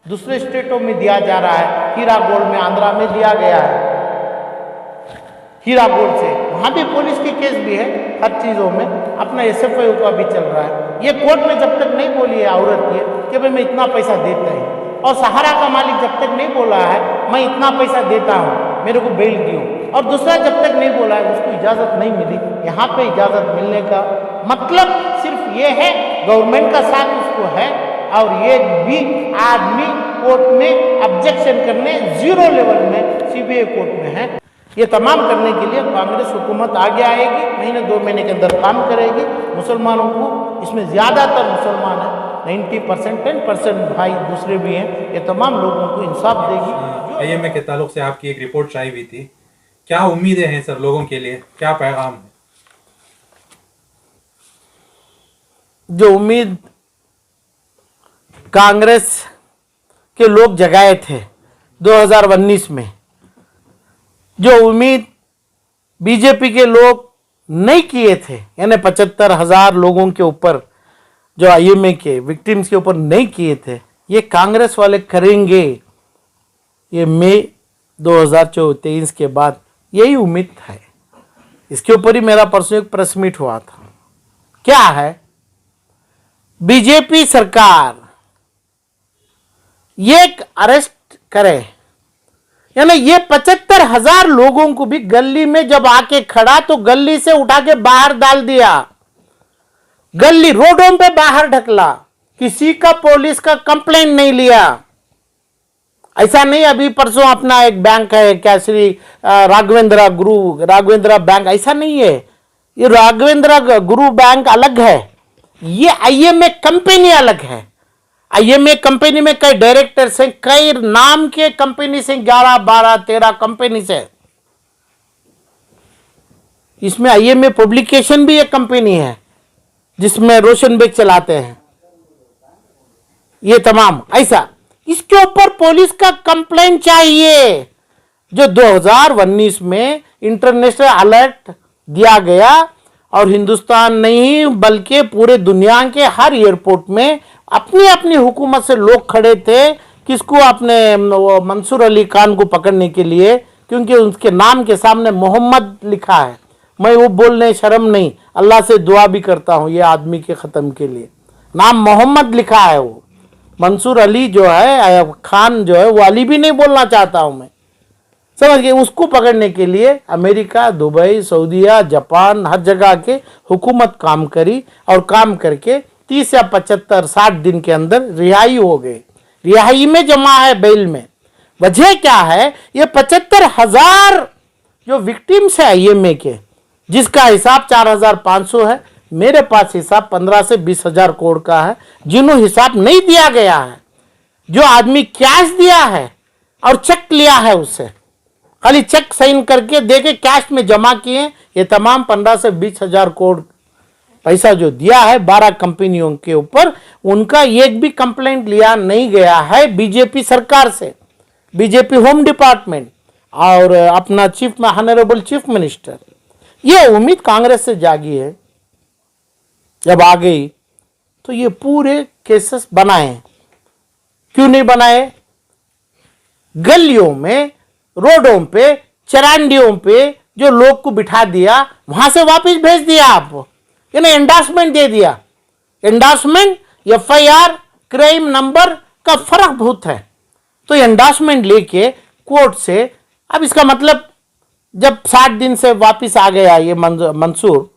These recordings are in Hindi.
दूसरे स्टेटों में दिया जा रहा है। हीरा गोल्ड में आंध्रा में दिया गया है, हीरा गोल्ड से वहाँ भी पुलिस की केस भी है, हर चीज़ों में अपना SFI का भी चल रहा है। ये कोर्ट में जब तक नहीं बोली है औरत ये कि भाई मैं इतना पैसा देता हूँ, और सहारा का मालिक जब तक नहीं बोला है मैं इतना पैसा देता हूँ मेरे को बेल दियो, और दूसरा जब तक नहीं बोला है उसको इजाज़त नहीं मिली, यहाँ पे इजाज़त मिलने का मतलब सिर्फ ये है गवर्नमेंट का साथ उसको है, और ये भी आदमी कोर्ट में ऑब्जेक्शन करने 0 लेवल में CBI कोर्ट में है। ये तमाम करने के लिए कांग्रेस हुकूमत आगे आएगी, महीने 2 महीने के अंदर काम करेगी। मुसलमानों को, इसमें ज़्यादातर मुसलमान हैं, 90%, 10% भाई दूसरे भी हैं, ये तमाम लोगों को इंसाफ देगी। IMA के ताल्लुक से आपकी एक रिपोर्ट आई हुई थी, क्या उम्मीदें हैं सर लोगों के लिए, क्या पैगाम है? जो उम्मीद कांग्रेस के लोग जगाए थे 2019 में, जो उम्मीद बीजेपी के लोग नहीं किए थे, यानी 75,000 लोगों के ऊपर जो IMA के विक्टिम्स के ऊपर नहीं किए थे, ये कांग्रेस वाले करेंगे। ये मई 2023 के बाद यही उम्मीद है। इसके ऊपर ही मेरा परसों एक प्रेस मीट हुआ था। क्या है, बीजेपी सरकार ये अरेस्ट करे, यानी ये 75,000 लोगों को भी गली में जब आके खड़ा तो गली से उठा के बाहर डाल दिया, गली रोडों पे बाहर ढकला, किसी का पुलिस का कंप्लेंट नहीं लिया। ऐसा नहीं अभी परसों अपना एक बैंक है क्या श्री राघवेंद्र राघवेंद्र बैंक, ऐसा नहीं है। ये राघवेंद्र गुरु बैंक अलग है, ये IMA कंपनी अलग है। IMA कंपनी में कई डायरेक्टर्स हैं, कई नाम के कंपनी से 11, 12, 13 कंपनी से। इसमें IMA पब्लिकेशन भी एक कंपनी है जिसमें रोशन बेग चलाते हैं। ये तमाम ऐसा, इसके ऊपर पुलिस का कंप्लेंट चाहिए। जो 2019 में इंटरनेशनल अलर्ट दिया गया, और हिंदुस्तान नहीं बल्कि पूरे दुनिया के हर एयरपोर्ट में अपनी अपनी हुकूमत से लोग खड़े थे, किसको, अपने मंसूर अली खान को पकड़ने के लिए, क्योंकि उसके नाम के सामने मोहम्मद लिखा है। मैं वो बोलने शर्म नहीं, अल्लाह से दुआ भी करता हूँ ये आदमी के ख़त्म के लिए, नाम मोहम्मद लिखा है। वो मंसूर अली जो है, खान जो है, वो अली भी नहीं बोलना चाहता हूँ मैं, समझ गए। उसको पकड़ने के लिए अमेरिका, दुबई, सऊदीया, जापान, हर जगह के हुकूमत काम करी, और काम करके 30 या 75, 60 दिन के अंदर रिहाई हो गए। रिहाई में जमा है बेल में। वजह क्या है, ये 75,000 जो विक्टिम्स है IMA के, जिसका हिसाब 4,500 है, मेरे पास हिसाब 15 से 20,000 करोड़ का है, जिन्हों हिसाब नहीं दिया गया है, जो आदमी कैश दिया है और चेक लिया है, उससे खाली चेक साइन करके देके कैश में जमा किए, ये तमाम 15 से 20,000 करोड़ पैसा जो दिया है 12 कंपनियों के ऊपर, उनका एक भी कंप्लेंट लिया नहीं गया है बीजेपी सरकार से, बीजेपी होम डिपार्टमेंट और अपना ऑनरेबल चीफ मिनिस्टर। ये उम्मीद कांग्रेस से जागी है, जब आ गई तो ये पूरे केसेस बनाए। क्यों नहीं बनाए? गलियों में, रोडों पे, चरांडियों पे जो लोग को बिठा दिया, वहां से वापस भेज दिया। आप यानी एंडोर्समेंट दे दिया। एंडोर्समेंट FIR क्राइम नंबर का फर्क बहुत है। तो एंडोर्समेंट लेके कोर्ट से, अब इसका मतलब जब 60 दिन से वापस आ गया ये मंसूर,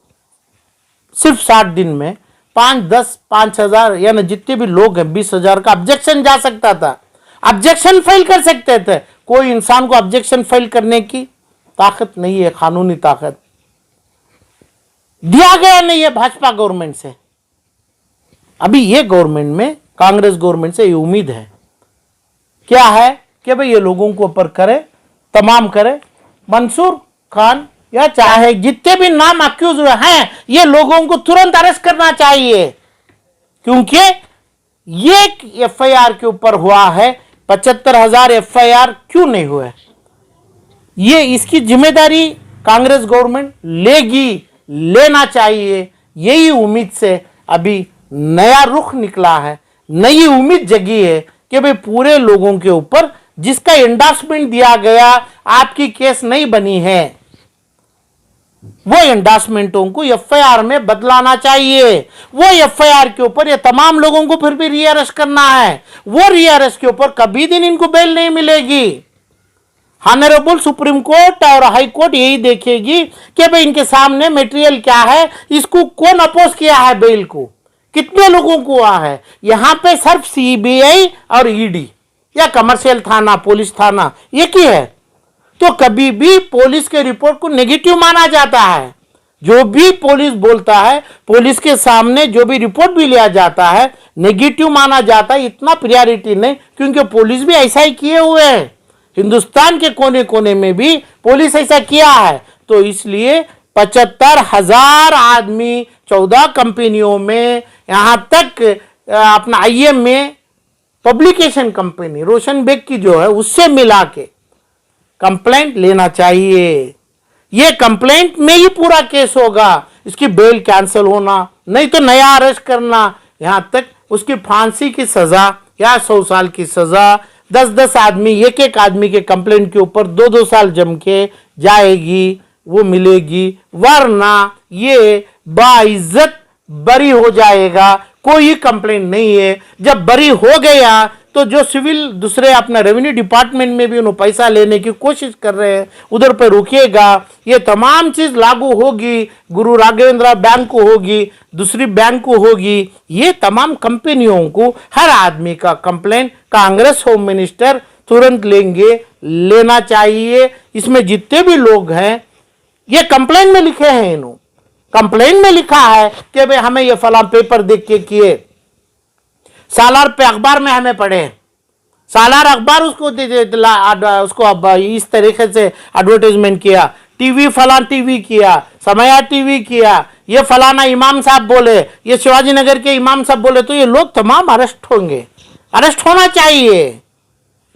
सिर्फ 60 दिन में 5, 10, 5,000 यानी जितने भी लोग हैं 20,000 का ऑब्जेक्शन जा सकता था, ऑब्जेक्शन फाइल कर सकते थे। कोई इंसान को ऑब्जेक्शन फाइल करने की ताकत नहीं है, कानूनी ताकत दिया गया नहीं है भाजपा गवर्नमेंट से। अभी ये गवर्नमेंट में, कांग्रेस गवर्नमेंट से ये उम्मीद है, क्या है कि भाई ये लोगों को ऊपर करे, तमाम करे। मंसूर खान या चाहे जितने भी नाम अक्यूज हुए हैं, ये लोगों को तुरंत अरेस्ट करना चाहिए, क्योंकि ये FIR के ऊपर हुआ है। 75,000 FIR क्यों नहीं हुए? ये इसकी जिम्मेदारी कांग्रेस गवर्नमेंट लेगी, लेना चाहिए। यही उम्मीद से अभी नया रुख निकला है, नई उम्मीद जगी है कि भाई पूरे लोगों के ऊपर जिसका एंडोर्समेंट दिया गया आपकी केस नहीं बनी है, वो एंडोर्समेंटों को एफआईआर में बदलाना चाहिए। वो एफआईआर के ऊपर ये तमाम लोगों को फिर भी रीअरेस्ट करना है। वो रीअरेस्ट के ऊपर कभी दिन इनको बेल नहीं मिलेगी। ऑनरेबल सुप्रीम कोर्ट और हाई कोर्ट यही देखेगी कि भाई इनके सामने मटेरियल क्या है, इसको कौन अपोज किया है, बेल को कितने लोगों को हुआ है। यहां पे सिर्फ सीबीआई और ईडी या कमर्शियल थाना, पुलिस थाना एक ही है। तो कभी भी पुलिस के रिपोर्ट को नेगेटिव माना जाता है। जो भी पुलिस बोलता है, पुलिस के सामने जो भी रिपोर्ट भी लिया जाता है, नेगेटिव माना जाता है। इतना प्रायोरिटी नहीं, क्योंकि पुलिस भी ऐसा ही किए हुए हैं। हिंदुस्तान के कोने कोने में भी पुलिस ऐसा किया है। तो इसलिए 75,000 आदमी 14 कंपनियों में, यहां तक अपना आईएम में पब्लिकेशन कंपनी रोशन बेग की जो है उससे मिला के कंप्लेंट लेना चाहिए। ये कंप्लेंट में ही पूरा केस होगा। इसकी बेल कैंसिल होना, नहीं तो नया अरेस्ट करना, यहां तक उसकी फांसी की सजा या 100 साल की सजा, 10-10 आदमी, एक आदमी के कंप्लेंट के ऊपर 2-2 साल जम के जाएगी, वो मिलेगी। वरना ये बाइज्जत बरी हो जाएगा, कोई कंप्लेंट नहीं है। जब बरी हो गया तो जो सिविल दूसरे अपना रेवेन्यू डिपार्टमेंट में भी उन्हें पैसा लेने की कोशिश कर रहे हैं, उधर पर रुकेगा। ये तमाम चीज लागू होगी, गुरु राघवेंद्र बैंक को होगी, दूसरी बैंक को होगी। ये तमाम कंपनियों को हर आदमी का कंप्लेंट कांग्रेस होम मिनिस्टर तुरंत लेना चाहिए। इसमें जितने भी लोग हैं, ये कंप्लेंट में लिखे हैं, इन्होंने कंप्लेंट में लिखा है कि भाई हमें ये फला पेपर देख के किए, सालार पे अखबार में हमें पढ़े, सालार अखबार उसको अब इस तरीके से एडवर्टाइजमेंट किया, टीवी फलान टीवी किया, समया टीवी किया, ये फलाना इमाम साहब बोले, ये शिवाजी नगर के इमाम साहब बोले, तो ये लोग तमाम अरेस्ट होंगे। अरेस्ट होना चाहिए,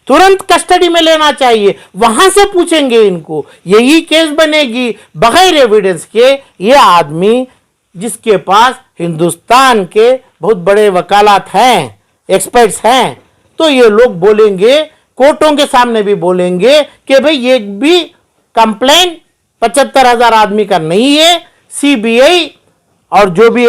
तुरंत कस्टडी में लेना चाहिए, वहां से पूछेंगे इनको, यही केस बनेगी। बगैर एविडेंस के ये आदमी जिसके पास हिंदुस्तान के बहुत बड़े वकालत हैं, एक्सपर्ट्स हैं, तो ये लोग बोलेंगे, कोर्टों के सामने भी बोलेंगे कि भाई एक भी कंप्लेंट 75,000 आदमी का नहीं है। सीबीआई और जो भी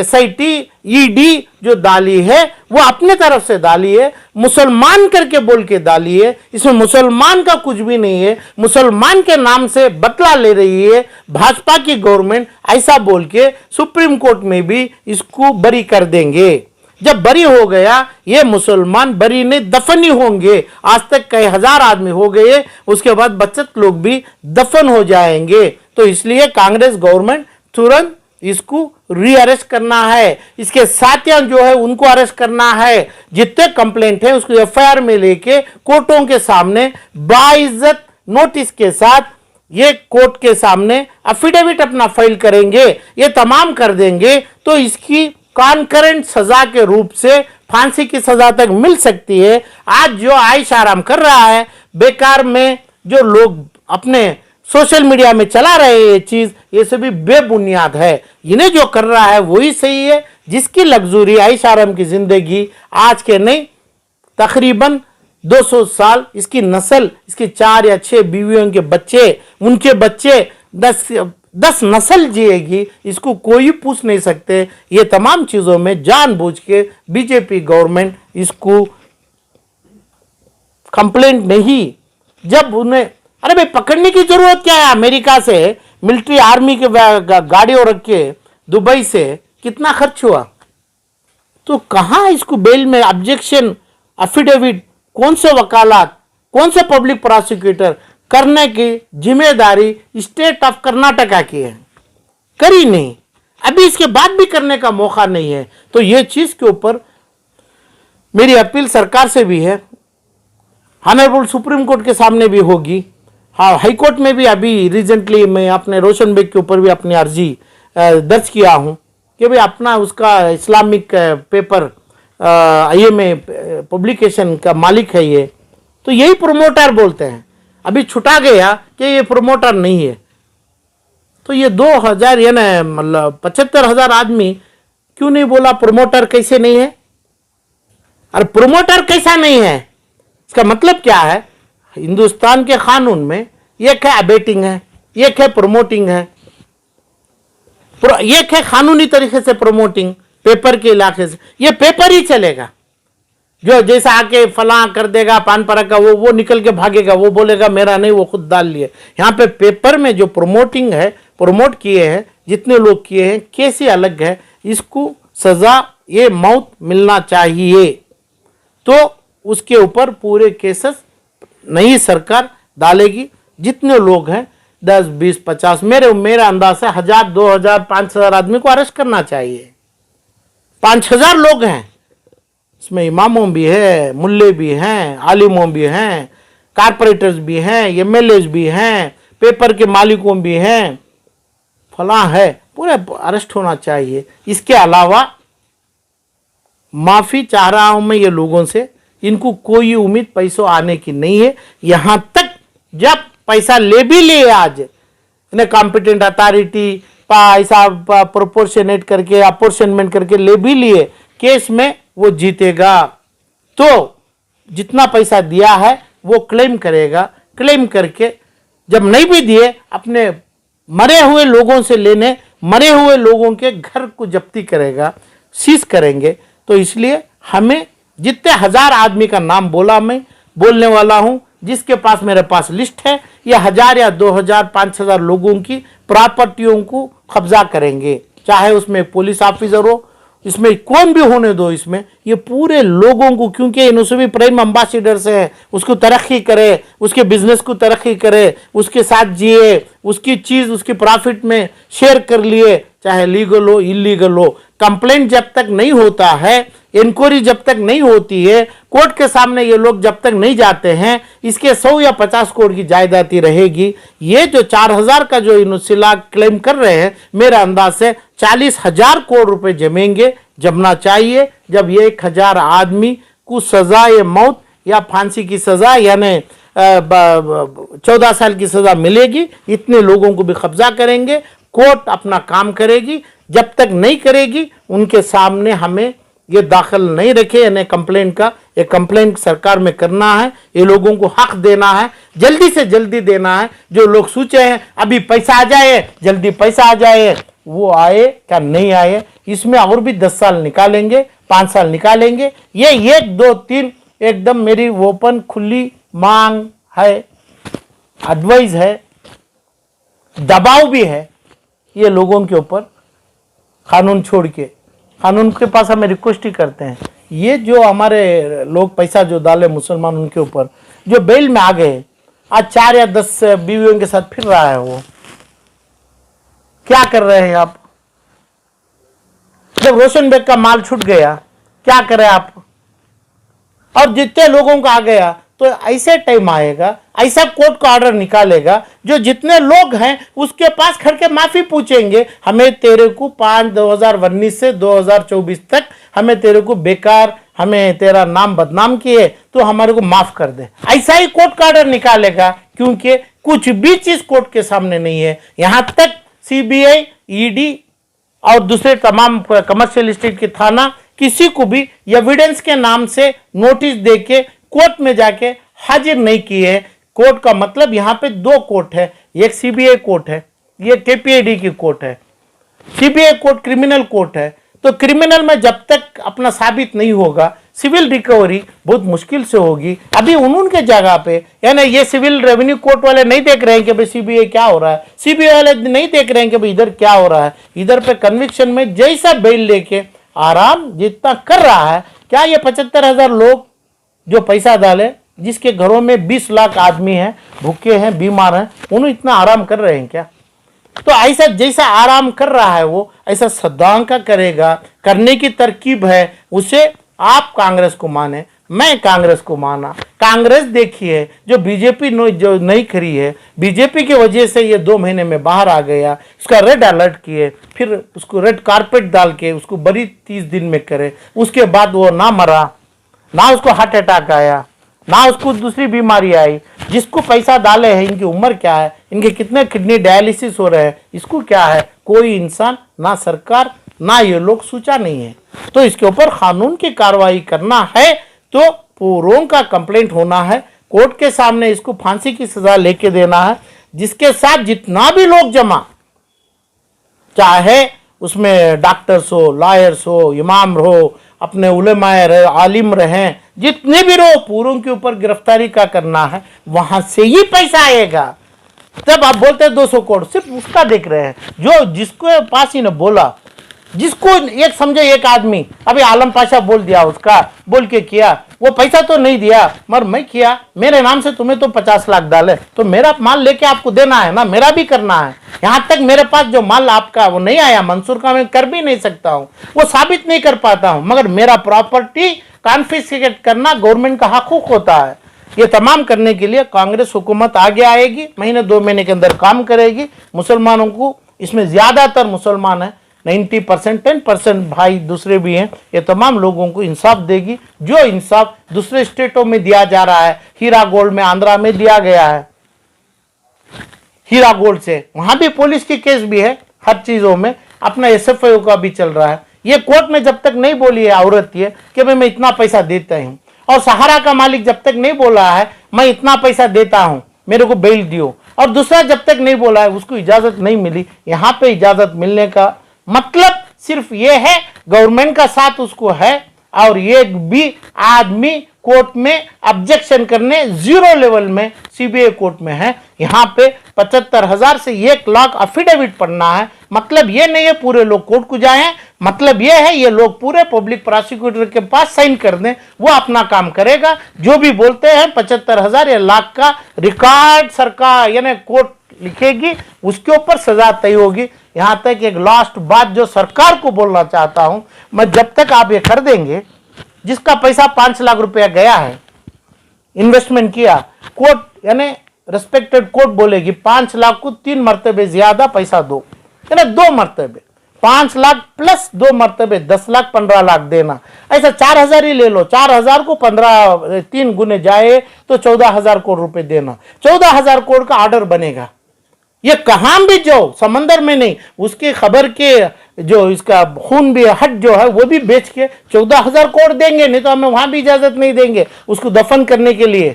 एसआईटी, ईडी जो डाली है वो अपने तरफ से डाली है, मुसलमान करके बोल के डाली है। इसमें मुसलमान का कुछ भी नहीं है। मुसलमान के नाम से बदला ले रही है भाजपा की गवर्नमेंट, ऐसा बोल के सुप्रीम कोर्ट में भी इसको बरी कर देंगे। जब बरी हो गया, ये मुसलमान बरी नहीं दफन ही होंगे। आज तक कई हजार आदमी हो गए, उसके बाद बचत लोग भी दफन हो जाएंगे। तो इसलिए कांग्रेस गवर्नमेंट तुरंत इसको रीअरेस्ट करना है, इसके साथियां जो है उनको अरेस्ट करना है। जितने कंप्लेंट है उसको एफआईआर में लेके कोर्टों के सामने बाइज्जत नोटिस के साथ ये कोर्ट के सामने एफिडेविट अपना फाइल करेंगे, ये तमाम कर देंगे। तो इसकी कॉन्करेंट सजा के रूप से फांसी की सजा तक मिल सकती है। आज जो आयश आराम कर रहा है बेकार में, जो लोग अपने सोशल मीडिया में चला रहे हैं ये चीज, ये सभी बेबुनियाद है। इन्हें जो कर रहा है वही सही है। जिसकी लग्जरी आयश आराम की जिंदगी आज के नहीं तकरीबन 200 साल इसकी नस्ल, इसकी 4 या 6 बीवियों के बच्चे, उनके बच्चे 10 नस्ल जिएगी, इसको कोई पूछ नहीं सकते। ये तमाम चीजों में जानबूझ के बीजेपी गवर्नमेंट इसको कंप्लेंट नहीं, जब उन्हें अरे भाई पकड़ने की जरूरत क्या है। अमेरिका से मिलिट्री आर्मी के गाड़ियों रख के दुबई से कितना खर्च हुआ, तो कहां इसको बेल में ऑब्जेक्शन एफिडेविट, कौन से वकालत, कौन से पब्लिक प्रोसिक्यूटर करने की जिम्मेदारी स्टेट ऑफ कर्नाटका की है, करी नहीं। अभी इसके बाद भी करने का मौका नहीं है। तो ये चीज के ऊपर मेरी अपील सरकार से भी है, ऑनरेबल सुप्रीम कोर्ट के सामने भी होगी। हाँ, हाई कोर्ट में भी अभी रिसेंटली मैं अपने रोशन बेग के ऊपर भी अपनी अर्जी दर्ज किया हूं कि भाई अपना उसका इस्लामिक पेपर आईएमए पब्लिकेशन का मालिक है ये, तो यही प्रोमोटर बोलते हैं। अभी छुटा गया कि ये प्रोमोटर नहीं है। तो ये 2000 या ना मतलब 75,000 आदमी क्यों नहीं बोला प्रोमोटर कैसे नहीं है। और प्रोमोटर कैसा नहीं है, इसका मतलब क्या है? हिंदुस्तान के कानून में एक है अबेटिंग है, एक है प्रमोटिंग है, एक है कानूनी तरीके से प्रमोटिंग पेपर के इलाके से। ये पेपर ही चलेगा, जो जैसा आके फला कर देगा पान पराग का, वो निकल के भागेगा, वो बोलेगा मेरा नहीं, वो खुद डाल लिए। यहाँ पे पेपर में जो प्रमोटिंग है, प्रमोट किए हैं जितने लोग किए हैं, केस ही अलग है, इसको सजा ये मौत मिलना चाहिए। तो उसके ऊपर पूरे केसेस नई सरकार डालेगी। जितने लोग हैं 10, 20, 50, मेरा अंदाज है 1000, 2000, 5000 आदमी को अरेस्ट करना चाहिए। 5000 लोग हैं, इसमें इमामों भी है, मुल्ले भी हैं, आलिमों भी हैं, कारपोरेटर्स भी हैं, एमएलएस भी हैं, पेपर के मालिकों भी हैं, फला है, पूरे अरेस्ट होना चाहिए। इसके अलावा माफी चाह रहा हूं मैं ये लोगों से, इनको कोई उम्मीद पैसों आने की नहीं है। यहां तक जब पैसा ले भी लिए आज इन्हें कॉम्पिटेंट अथॉरिटी पैसा प्रोपोर्शनेट करके अपोर्शनमेंट करके ले भी लिए, केस में वो जीतेगा तो जितना पैसा दिया है वो क्लेम करेगा। क्लेम करके जब नहीं भी दिए, अपने मरे हुए लोगों से लेने, मरे हुए लोगों के घर को जब्ती करेगा, सीज करेंगे। तो इसलिए हमें जितने 1000 आदमी का नाम बोला, मैं बोलने वाला हूं, जिसके पास मेरे पास लिस्ट है, ये 1000 या 2000, 5000 लोगों की प्रॉपर्टियों को कब्जा करेंगे। चाहे उसमें पुलिस ऑफिसर हो, इसमें कौन भी होने दो, इसमें ये पूरे लोगों को, क्योंकि इनसे भी प्राइम एम्बेसडर से है, उसको तरक्की करे, उसके बिजनेस को तरक्की करे, उसके साथ जिए, उसकी चीज उसकी प्रॉफिट में शेयर कर लिए, चाहे लीगल हो इलीगल हो। कंप्लेंट जब तक नहीं होता है, इंक्वायरी जब तक नहीं होती है, कोर्ट के सामने ये लोग जब तक नहीं जाते हैं, इसके 100 या 50 करोड़ की जायदादी रहेगी। ये जो 4000 का जो इनुसिला क्लेम कर रहे हैं, मेरा अंदाज से 40,000 करोड़ रुपए जमेंगे, जमना चाहिए। जब ये 1000 आदमी को सजा या मौत या फांसी की सजा यानी 14 साल की सजा मिलेगी, इतने लोगों को भी कब्जा करेंगे, कोर्ट अपना काम करेगी। जब तक नहीं करेगी, उनके सामने हमें ये दाखिल नहीं रखे, यानी कंप्लेंट का, ये कंप्लेंट सरकार में करना है, ये लोगों को हक देना है, जल्दी से जल्दी देना है। जो लोग सोचे हैं अभी पैसा आ जाए, जल्दी पैसा आ जाए, वो आए क्या नहीं आए, इसमें और भी 10 साल निकालेंगे, 5 साल निकालेंगे। ये 1, 2, 3 एकदम मेरी ओपन खुली मांग है, एडवाइस है, दबाव भी है ये लोगों के ऊपर। कानून छोड़ के, कानून के पास हमें रिक्वेस्ट ही करते हैं, ये जो हमारे लोग पैसा जो डाले मुसलमान, उनके ऊपर जो बेल में आ गए, आज 4 या 10 बीवियों के साथ फिर रहा है, वो क्या कर रहे हैं आप? जब रोशन बेग का माल छूट गया, क्या करें आप? और जितने लोगों का आ गया, तो ऐसे टाइम आएगा, ऐसा कोर्ट का ऑर्डर निकालेगा, जो जितने लोग हैं उसके पास खड़ के माफी पूछेंगे, हमें तेरे को 2019 से 2024 तक हमें तेरे को बेकार, हमें तेरा नाम बदनाम किए, तो हमारे को माफ कर दे। ऐसा ही कोर्ट का ऑर्डर निकालेगा, क्योंकि कुछ भी चीज कोर्ट के सामने नहीं है। यहां तक सीबीआई, ईडी और दूसरे तमाम कमर्शियल स्टेट के थाना किसी को भी एविडेंस के नाम से नोटिस देके कोर्ट में जाके हाजिर नहीं किए। कोर्ट का मतलब यहाँ पे 2 कोर्ट है, एक सीबीआई कोर्ट है, ये केपीआईडी की कोर्ट है। सीबीआई कोर्ट क्रिमिनल कोर्ट है, तो क्रिमिनल में जब तक अपना साबित नहीं होगा, सिविल रिकवरी बहुत मुश्किल से होगी। अभी उनके जगह पे, यानी ये सिविल रेवेन्यू कोर्ट वाले नहीं देख रहे हैं कि भाई सीबीआई क्या हो रहा है, सीबीआई वाले नहीं देख रहे हैं कि भाई इधर क्या हो रहा है। इधर पे कन्विक्शन में जैसा बेल लेके आराम जितना कर रहा है, क्या ये 75,000 लोग जो पैसा डाले, जिसके घरों में 20 लाख आदमी हैं, भूखे हैं, बीमार हैं, उन्हें इतना आराम कर रहे हैं क्या? तो ऐसा जैसा आराम कर रहा है वो, ऐसा सद्दाम का करेगा, करने की तरकीब है। उसे आप कांग्रेस को माने, मैं कांग्रेस को माना। कांग्रेस देखिए, जो बीजेपी जो नहीं खरी है, बीजेपी की वजह से ये 2 महीने में बाहर आ गया, उसका रेड अलर्ट किए, फिर उसको रेड कारपेट डाल के उसको बड़ी 30 दिन में करे, उसके बाद वो ना मरा, ना उसको हार्ट अटैक आया, ना उसको दूसरी बीमारी आई। जिसको पैसा डाले हैं, इनकी उम्र क्या है, इनके कितने किडनी डायलिसिस हो रहे हैं, इसको क्या है, कोई इंसान, ना सरकार, ना ये लोग सोचा नहीं है। तो इसके ऊपर कानून की कार्रवाई करना है, तो पूरों का कंप्लेंट होना है, कोर्ट के सामने इसको फांसी की सजा लेके देना है, जिसके साथ जितना भी लोग जमा, चाहे उसमें डॉक्टर्स हो, लॉयर्स हो, इमाम हो, अपने उलेमाए रहे, आलिम रहे, जितने भी रहो, पूरों के ऊपर गिरफ्तारी का करना है, वहां से ही पैसा आएगा। तब आप बोलते हैं 200 करोड़, सिर्फ उसका देख रहे हैं जो जिसको पास ही ने बोला, जिसको एक समझे एक आदमी, अभी आलम पाशा बोल दिया, उसका बोल के किया, वो पैसा तो नहीं दिया मगर मैं किया, मेरे नाम से तुम्हें तो 50 लाख डाले, तो मेरा माल लेके आपको देना है ना, मेरा भी करना है। यहां तक मेरे पास जो माल आपका वो नहीं आया, मंसूर का मैं कर भी नहीं सकता हूं, वो साबित नहीं कर पाता हूं, मगर मेरा प्रॉपर्टी कॉन्फिस्केट करना गवर्नमेंट का हकूक होता है। ये तमाम करने के लिए कांग्रेस हुकूमत आगे आएगी, महीने 2 महीने के अंदर काम करेगी। मुसलमानों को, इसमें ज्यादातर मुसलमान है, 90%, 10% भाई दूसरे भी हैं, ये तमाम लोगों को इंसाफ देगी, जो इंसाफ दूसरे स्टेटों में दिया जा रहा है। हीरा गोल्ड में आंध्रा में दिया गया है, हीरा गोल्ड से, वहां भी पुलिस की केस भी है, हर चीजों में अपना SFIO का भी चल रहा है। ये कोर्ट में जब तक नहीं बोली है औरत ये कि भाई मैं इतना पैसा देता हूं, और सहारा का मालिक जब तक नहीं बोला है मैं इतना पैसा देता हूं, मेरे को बेल दियो, और दूसरा जब तक नहीं बोला है, उसको इजाजत नहीं मिली। यहां पे इजाजत मिलने का मतलब सिर्फ ये है गवर्नमेंट का साथ उसको है, और ये भी आदमी कोर्ट में ऑब्जेक्शन करने 0 लेवल में CBI कोर्ट में है। यहाँ पे 75,000 से 1 लाख अफिडेविट पढ़ना है। मतलब ये नहीं है पूरे लोग कोर्ट को जाएं, मतलब ये है ये लोग पूरे पब्लिक प्रोसिक्यूटर के पास साइन कर दें, वो अपना काम करेगा। जो भी बोलते हैं 75,000 या लाख का रिकॉर्ड सरकार यानी कोर्ट लिखेगी, उसके ऊपर सजा तय होगी। यहां तक एक लास्ट बात जो सरकार को बोलना चाहता हूं मैं, जब तक आप ये कर देंगे, जिसका पैसा 5 लाख रुपया गया है, इन्वेस्टमेंट किया, कोर्ट यानी रेस्पेक्टेड कोर्ट बोलेगी 5 लाख को 3 मरतबे ज्यादा पैसा दो, यानी 2 मरतबे, 5 लाख प्लस 2 मरतबे 10 लाख 15 लाख देना। ऐसा 4,000 ही ले लो, 4,000 को 15 3 गुने जाए तो 14,000 करोड़ रुपए देना, 14,000 करोड़ का ऑर्डर बनेगा। ये कहां भी जाओ, समंदर में नहीं, उसकी खबर के जो इसका खून भी हट जो है वो भी बेच के 14,000 करोड़ देंगे, नहीं तो हमें वहां भी इजाजत नहीं देंगे उसको दफन करने के लिए।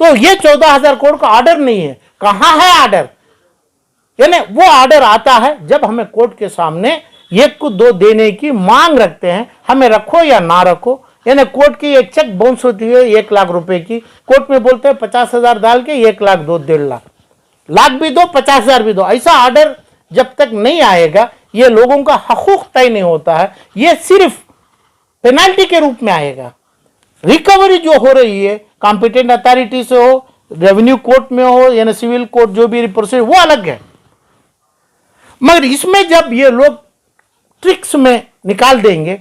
तो ये 14,000 करोड़ का ऑर्डर नहीं है, कहां है ऑर्डर? यानी वो ऑर्डर आता है जब हमें कोर्ट के सामने 1 को 2 देने की मांग रखते हैं, हमें रखो या ना रखो। यानी कोर्ट की एक चेक बाउंस होती है 1 लाख रुपए की, कोर्ट में बोलते हैं 50,000 डाल के 1 लाख दो, 1.5 लाख, लाख भी दो, 50,000 भी दो। ऐसा ऑर्डर जब तक नहीं आएगा ये लोगों का हकूक तय नहीं होता है, ये सिर्फ पेनाल्टी के रूप में आएगा। रिकवरी जो हो रही है कॉम्पिटेंट अथॉरिटी से हो, रेवेन्यू कोर्ट में हो, यानी सिविल कोर्ट, जो भी प्रोसेस वो अलग है, मगर इसमें जब ये लोग ट्रिक्स में निकाल देंगे,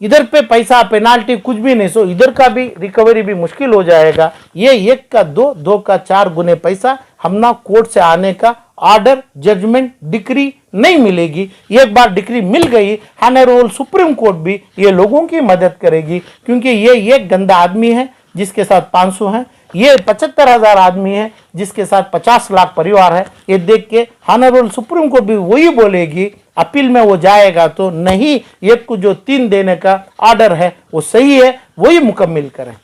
इधर पे पैसा पेनाल्टी कुछ भी नहीं, सो इधर का भी रिकवरी भी मुश्किल हो जाएगा। ये 1 का 2, 2 का 4 गुने पैसा हम ना कोर्ट से आने का ऑर्डर, जजमेंट, डिक्री नहीं मिलेगी। एक बार डिक्री मिल गई, ऑनरेबल सुप्रीम कोर्ट भी ये लोगों की मदद करेगी, क्योंकि ये एक गंदा आदमी है जिसके साथ 500 हैं, ये 75,000 आदमी है जिसके साथ 50 लाख परिवार है। ये देख के ऑनरेबल सुप्रीम कोर्ट भी वही बोलेगी, अपील में वो जाएगा तो नहीं, 1 को जो 3 देने का ऑर्डर है वो सही है, वही मुकम्मिल करें।